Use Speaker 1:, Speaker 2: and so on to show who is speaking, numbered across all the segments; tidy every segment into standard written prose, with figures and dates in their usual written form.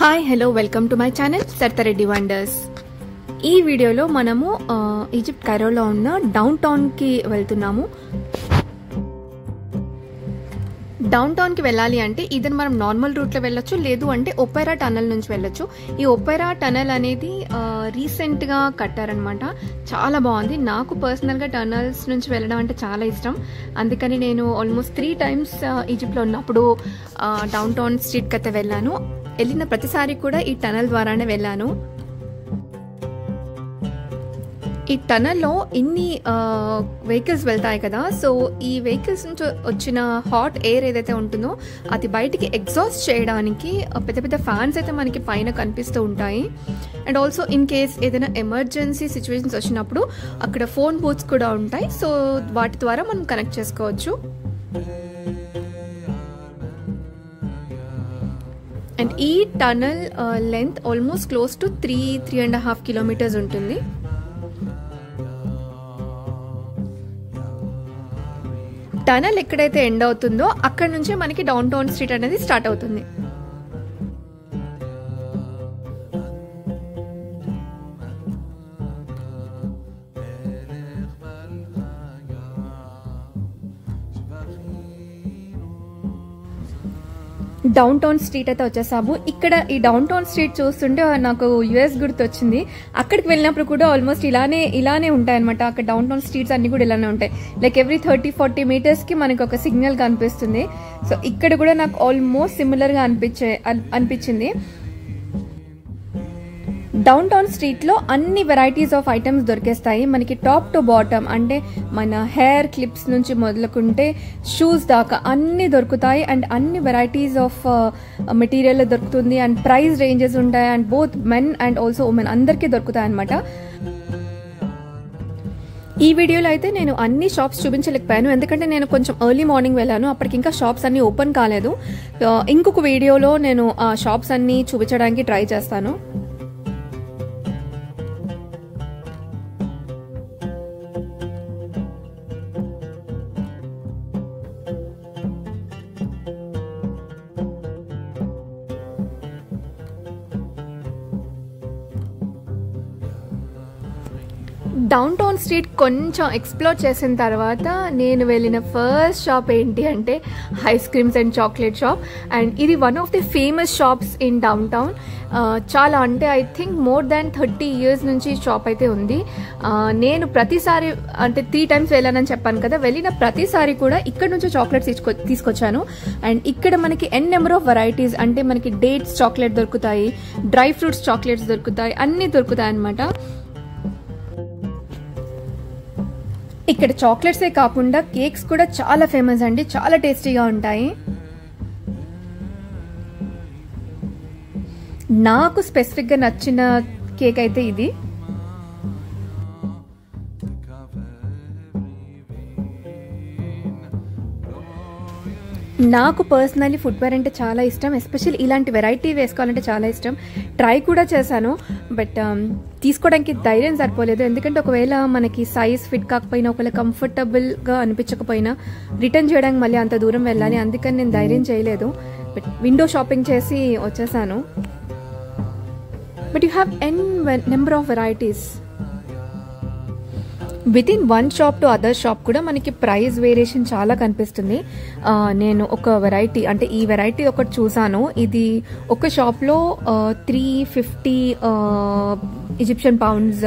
Speaker 1: Hi hello welcome to my channel Sarthareddy wonders. ఈ వీడియోలో మనము ఈజిప్ట్ కైరోలో ఉన్న డౌన్ టౌన్కి వెళ్తున్నాము. డౌన్ టౌన్కి వెళ్ళాలి అంటే ఇదర్ మనం నార్మల్ రూట్లో వెళ్ళొచ్చు, లేదు అంటే ఒపెరా టనల్ నుంచి వెళ్ళొచ్చు. ఈ ఒపెరా టనల్ అనేది రీసెంట్గా కట్టారనమాట. చాలా బాగుంది. నాకు పర్సనల్గా టనల్స్ నుంచి వెళ్ళడం అంటే చాలా ఇష్టం. అందుకని నేను ఆల్మోస్ట్ 3 times ఈజిప్ట్లో ఉన్నప్పుడు డౌన్ టౌన్ స్ట్రీట్కి అయితే వెళ్ళాను. వెళ్ళిన ప్రతిసారి కూడా ఈ టనల్ ద్వారానే వెళ్ళాను. ఈ టనల్లో ఇన్ని వెహికల్స్ వెళ్తాయి కదా, సో ఈ వెహికల్స్ నుంచి వచ్చిన హాట్ ఎయిర్ ఏదైతే ఉంటుందో అది బయటికి ఎగ్జాస్ట్ చేయడానికి పెద్ద పెద్ద ఫ్యాన్స్ అయితే మనకి పైన కనిపిస్తూ ఉంటాయి. అండ్ ఆల్సో ఇన్ కేస్ ఏదైనా ఎమర్జెన్సీ సిచ్యువేషన్స్ వచ్చినప్పుడు అక్కడ ఫోన్ బూత్స్ కూడా ఉంటాయి. సో వాటి ద్వారా మనం కనెక్ట్ చేసుకోవచ్చు. అండ్ ఈ tunnel length almost close to 3.5 kilometers ఉంటుంది. టనల్ ఎక్కడైతే ఎండ్ అవుతుందో అక్కడ నుంచే మనకి డౌన్ టౌన్ స్ట్రీట్ అనేది స్టార్ట్ అవుతుంది. డౌన్ టౌన్ స్ట్రీట్ అయితే వచ్చేసాము. ఇక్కడ ఈ డౌన్ టౌన్ స్ట్రీట్ చూస్తుంటే నాకు యుఎస్ గుర్తొచ్చింది. అక్కడికి వెళ్ళినప్పుడు కూడా ఆల్మోస్ట్ ఇలానే ఉంటాయన్నమాట. అక్కడ డౌన్ టౌన్ స్ట్రీట్స్ అన్ని కూడా ఇలానే ఉంటాయి. లైక్ ఎవ్రీ 30-40 meters కి మనకి ఒక సిగ్నల్ కనిపిస్తుంది. సో ఇక్కడ కూడా నాకు ఆల్మోస్ట్ సిమిలర్ గా అనిపించింది. డౌన్ టౌన్ స్ట్రీట్ లో అన్ని వెరైటీస్ ఆఫ్ ఐటమ్స్ దొరికేస్తాయి మనకి. టాప్ టు బాటమ్ అంటే మన హెయిర్ క్లిప్స్ నుంచి మొదలుకుంటే షూస్ దాకా అన్ని దొరుకుతాయి. అండ్ అన్ని వెరైటీస్ ఆఫ్ మెటీరియల్ దొరుకుతుంది. అండ్ ప్రైస్ రేంజెస్ ఉంటాయి. And both men and also women అందరికీ దొరుకుతాయి అనమాట. ఈ వీడియోలో అయితే నేను అన్ని షాప్స్ చూపించలేకపోయాను, ఎందుకంటే నేను కొంచెం ఎర్లీ మార్నింగ్ వెళ్ళాను. అప్పటికి ఇంకా షాప్స్ అన్ని ఓపెన్ కాలేదు. ఇంకొక వీడియోలో నేను ఆ షాప్స్ అన్ని చూపించడానికి ట్రై చేస్తాను. డౌన్ టౌన్ స్ట్రీట్ కొంచెం ఎక్స్ప్లోర్ చేసిన తర్వాత నేను వెళ్ళిన ఫస్ట్ షాప్ ఏంటి అంటే ice creams and chocolate shop. And ఇది one of the famous shops in downtown. చాలా అంటే I think more than 30 years నుంచి షాప్ అయితే ఉంది. నేను ప్రతిసారి అంటే 3 times వెళ్ళానని చెప్పాను కదా, వెళ్ళిన ప్రతిసారి కూడా ఇక్కడ నుంచి చాక్లెట్స్ తీసుకొచ్చాను. అండ్ ఇక్కడ మనకి నెంబర్ ఆఫ్ వెరైటీస్ అంటే మనకి డేట్స్ చాక్లెట్ దొరుకుతాయి, డ్రై ఫ్రూట్స్ చాక్లెట్స్ దొరుకుతాయి, అన్నీ దొరుకుతాయి అనమాట. ఇక్కడ చాక్లెట్సే కాకుండా కేక్స్ కూడా చాలా ఫేమస్ అండి, చాలా టేస్టీగా ఉంటాయి. నాకు స్పెసిఫిక్గా నచ్చిన కేక్ అయితే ఇది. నాకు పర్సనలీ ఫుట్వేర్ అంటే చాలా ఇష్టం. ఎస్పెషల్లీ ఇలాంటి వెరైటీ వేసుకోవాలంటే చాలా ఇష్టం. ట్రై కూడా చేశాను, బట్ తీసుకోవడానికి ధైర్యం సరిపోలేదు. ఎందుకంటే ఒకవేళ మనకి సైజ్ ఫిట్ కాకపోయినా, ఒకవేళ కంఫర్టబుల్గా అనిపించకపోయినా రిటర్న్ చేయడానికి మళ్ళీ అంత దూరం వెళ్ళాలి. అందుకని నేను ధైర్యం చేయలేదు. బట్ విండో షాపింగ్ చేసి వచ్చేసాను. But you have number of varieties. With in one shop to other shop కూడా మనకి ప్రైస్ వేరియేషన్ చాలా కనిపిస్తుంది. నేను ఒక వెరైటీ అంటే ఈ వెరైటీ ఒకటి చూసాను. ఇది ఒక షాప్లో 350 Egyptian pounds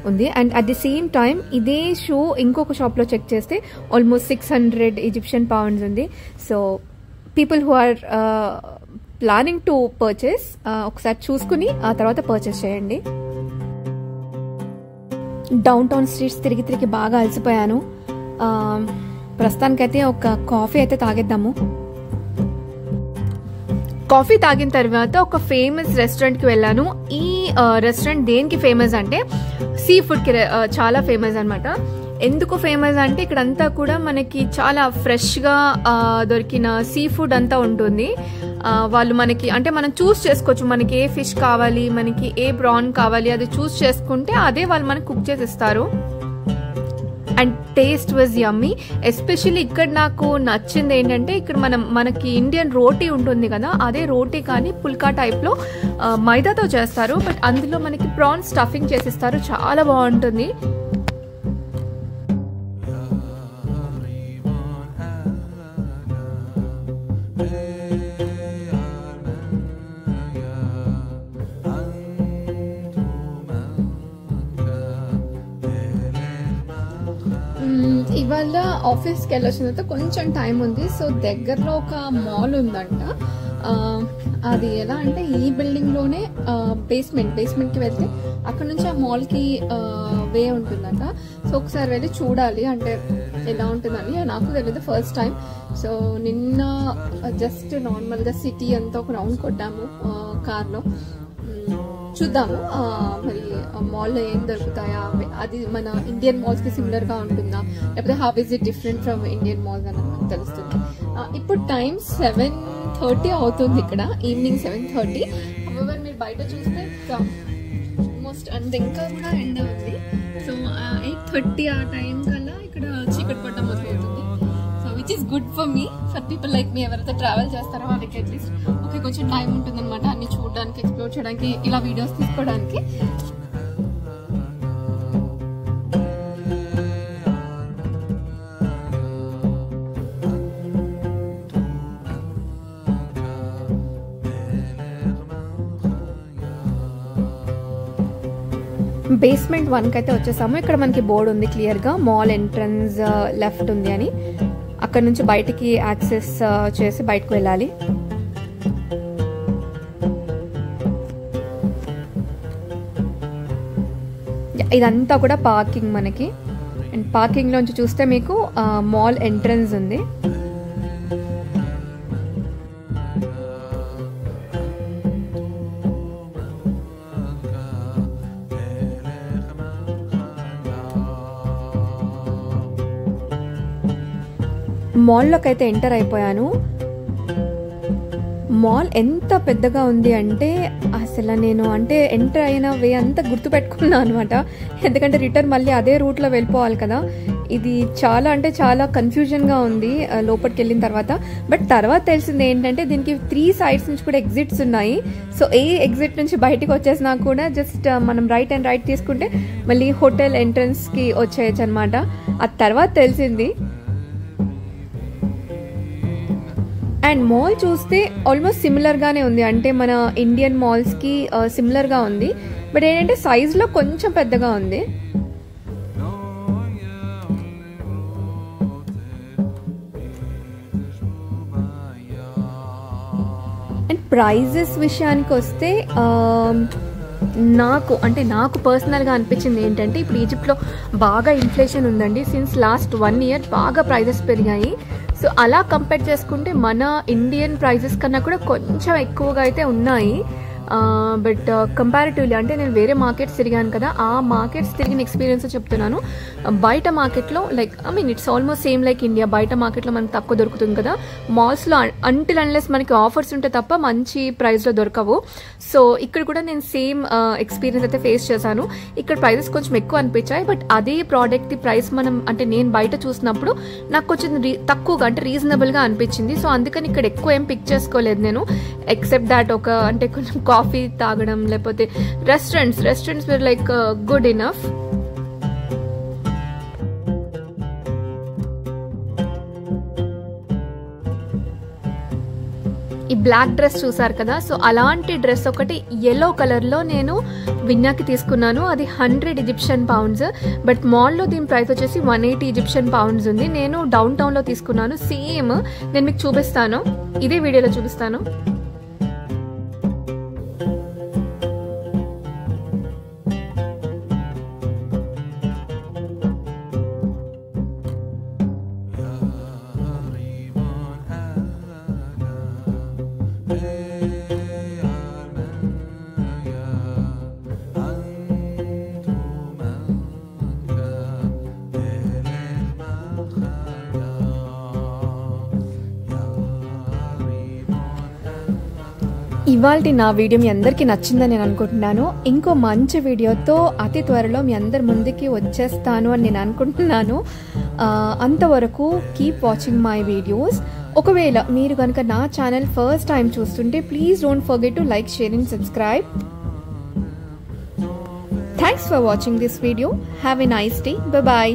Speaker 1: ఉంది. And at the same time ఇదే షూ ఇంకొక షాప్లో చెక్ చేస్తే ఆల్మోస్ట్ 600 Egyptian pounds ఉంది. So people who are planning to purchase ఒకసారి చూసుకుని ఆ తర్వాత పర్చేస్ చేయండి. డౌన్ టౌన్ స్ట్రీట్స్ తిరిగి బాగా అలసిపోయాను. ప్రస్తుతానికైతే ఒక కాఫీ అయితే తాగేద్దాము. కాఫీ తాగిన తర్వాత ఒక ఫేమస్ రెస్టారెంట్కి వెళ్ళాను. ఈ రెస్టారెంట్ దేనికి ఫేమస్ అంటే సీ ఫుడ్కి చాలా ఫేమస్ అనమాట. ఎందుకు ఫేమస్ అంటే ఇక్కడంతా కూడా మనకి చాలా ఫ్రెష్గా దొరికిన సీ ఫుడ్ అంతా ఉంటుంది. వాళ్ళు మనకి అంటే మనం చూస్ చేసుకోవచ్చు, మనకి ఏ ఫిష్ కావాలి, మనకి ఏ ప్రాన్ కావాలి అది చూస్ చేసుకుంటే అదే వాళ్ళు మనకి కుక్ చేసి ఇస్తారు. And taste was yummy. Especially ఇక్కడ నాకు నచ్చింది ఏంటంటే ఇక్కడ మనకి ఇండియన్ రోటీ ఉంటుంది కదా, అదే రోటీ కానీ పుల్కా టైప్లో మైదాతో చేస్తారు, బట్ అందులో మనకి ప్రాన్ స్టఫింగ్ చేసిస్తారు, చాలా బాగుంటుంది. ఇవాళ ఆఫీస్కి వెళ్ళొచ్చిన తర్వాత కొంచెం టైం ఉంది. సో దగ్గరలో ఒక మాల్ ఉందంట. అది ఎలా అంటే ఈ బిల్డింగ్లోనే బేస్మెంట్కి వెళ్తే అక్కడ నుంచి ఆ మాల్కి వే ఉంటుందంట. సో ఒకసారి వెళ్ళి చూడాలి అంటే ఎలా ఉంటుందని. నాకు తెలియదు, ఫస్ట్ టైం. సో నిన్న జస్ట్ నార్మల్గా సిటీ అంతా ఒక రౌండ్ కొట్టాము కార్లో. చూద్దాము మరి మాల్లో ఏం దొరుకుతాయా, అది మన ఇండియన్ మాల్స్కి సిమిలర్గా ఉంటుందా, లేకపోతే how is it different from Indian malls అని మనకు తెలుస్తుంది. ఇప్పుడు టైం 7:30 అవుతుంది, ఇక్కడ ఈవినింగ్ 7:30. హౌవెవర్ మీరు బయట చూస్తే ఆల్మోస్ట్ అంత ఇంకా కూడా ఎండ ఉంది. సో 8:30 ఆ టైం కల్లా ఇక్కడ చీకటి పడ్డం మొదలవుతుంది. Which is good for me, for people like me. ఎవరైతే ట్రావెల్ చేస్తారో వాళ్ళకి అట్లీస్ట్ ఓకే కొంచెం టైం ఉంటుంది అనమాట అన్ని చూడడానికి, ఎక్స్ప్లోర్ చేయడానికి, ఇలా వీడియోస్ తీసుకోవడానికి. బేస్మెంట్ 1కి అయితే వచ్చేసాము. ఇక్కడ మనకి బోర్డు ఉంది క్లియర్గా, మాల్ ఎంట్రన్స్ లెఫ్ట్ ఉంది అని. అక్కడ నుంచి బయటికి యాక్సెస్ చేసి బయటకు వెళ్ళాలి. ఇదంతా కూడా పార్కింగ్ మనకి. అండ్ పార్కింగ్ లోంచి చూస్తే మీకు మాల్ ఎంట్రన్స్ ఉంది. మాల్లోకి అయితే ఎంటర్ అయిపోయాను. మాల్ ఎంత పెద్దగా ఉంది అంటే అసలు నేను ఎంటర్ అయిన వే అంతా గుర్తుపెట్టుకున్నాను అనమాట. ఎందుకంటే రిటర్న్ మళ్ళీ అదే రూట్లో వెళ్ళిపోవాలి కదా. ఇది చాలా కన్ఫ్యూజన్గా ఉంది లోపలికి వెళ్ళిన తర్వాత. బట్ తర్వాత తెలిసింది ఏంటంటే దీనికి 3 sides నుంచి కూడా ఎగ్జిట్స్ ఉన్నాయి. సో ఏ ఎగ్జిట్ నుంచి బయటికి వచ్చేసినా కూడా జస్ట్ మనం రైట్ తీసుకుంటే మళ్ళీ హోటల్ ఎంట్రన్స్కి వచ్చేయచ్చు అనమాట. ఆ తర్వాత తెలిసింది. అండ్ మాల్ చూస్తే ఆల్మోస్ట్ సిమిలర్గానే ఉంది, అంటే మన ఇండియన్ మాల్స్కి సిమిలర్గా ఉంది. బట్ ఏంటంటే సైజ్లో కొంచెం పెద్దగా ఉంది. అండ్ ప్రైజెస్ విషయానికి వస్తే నాకు పర్సనల్గా అనిపించింది ఏంటంటే ఇప్పుడు ఈజిప్ట్లో బాగా ఇన్ఫ్లేషన్ ఉందండి. సిన్స్ లాస్ట్ 1 year బాగా ప్రైజెస్ పెరిగాయి. సో అలా కంపేర్ చేసుకుంటే మన ఇండియన్ ప్రైజెస్ కన్నా కూడా కొంచెం ఎక్కువగా అయితే ఉన్నాయి. బట్ కంపారిటివ్లీ అంటే నేను వేరే మార్కెట్స్ తిరిగాను కదా, ఆ మార్కెట్స్ తిరిగిన ఎక్స్పీరియన్స్ చెప్తున్నాను. బయట మార్కెట్లో like it's almost same like India. బయట మార్కెట్లో మనకు తక్కువ దొరుకుతుంది కదా, మాల్స్లో అంటిల్ అన్లెస్ మనకి ఆఫర్స్ ఉంటే తప్ప మంచి ప్రైస్లో దొరకవు. సో ఇక్కడ కూడా నేను సేమ్ ఎక్స్పీరియన్స్ అయితే ఫేస్ చేశాను. ఇక్కడ ప్రైజెస్ కొంచెం ఎక్కువ అనిపించాయి, బట్ అదే ప్రోడక్ట్ ప్రైస్ నేను బయట చూసినప్పుడు నాకు కొంచెం తక్కువగా రీజనబుల్గా అనిపించింది. సో అందుకని ఇక్కడ ఎక్కువ ఏం పిక్ చేసుకోలేదు నేను, ఎక్సెప్ట్ దాట్ కొంచెం కాఫీ తాగడం, లేకపోతే restaurants were like good enough. ఈ బ్లాక్ డ్రెస్ చూసారు కదా, సో అలాంటి డ్రెస్ ఒకటి yellow కలర్లో నేను విన్నాకి తీసుకున్నాను. అది 100 Egyptian pounds. బట్ మాల్లో దీని ప్రైస్ వచ్చేసి 180 Egyptian pounds ఉంది. నేను డౌన్ టౌన్లో తీసుకున్నాను. సేమ్ నేను మీకు చూపిస్తాను, ఇదే వీడియోలో చూపిస్తాను. ఇవాల్టి నా వీడియో మీ అందరికీ నచ్చిందని నేను అనుకుంటున్నాను. ఇంకో మంచి వీడియోతో అతి త్వరలో మీ అందరి ముందుకి వచ్చేస్తాను అని నేను అనుకుంటున్నాను. అంతవరకు కీప్ వాచింగ్ మై వీడియోస్. ఒకవేళ మీరు కనుక నా ఛానల్ ఫస్ట్ టైం చూస్తుంటే please don't forget to like, share and subscribe. Thanks for watching this video. Have a nice day. Bye bye.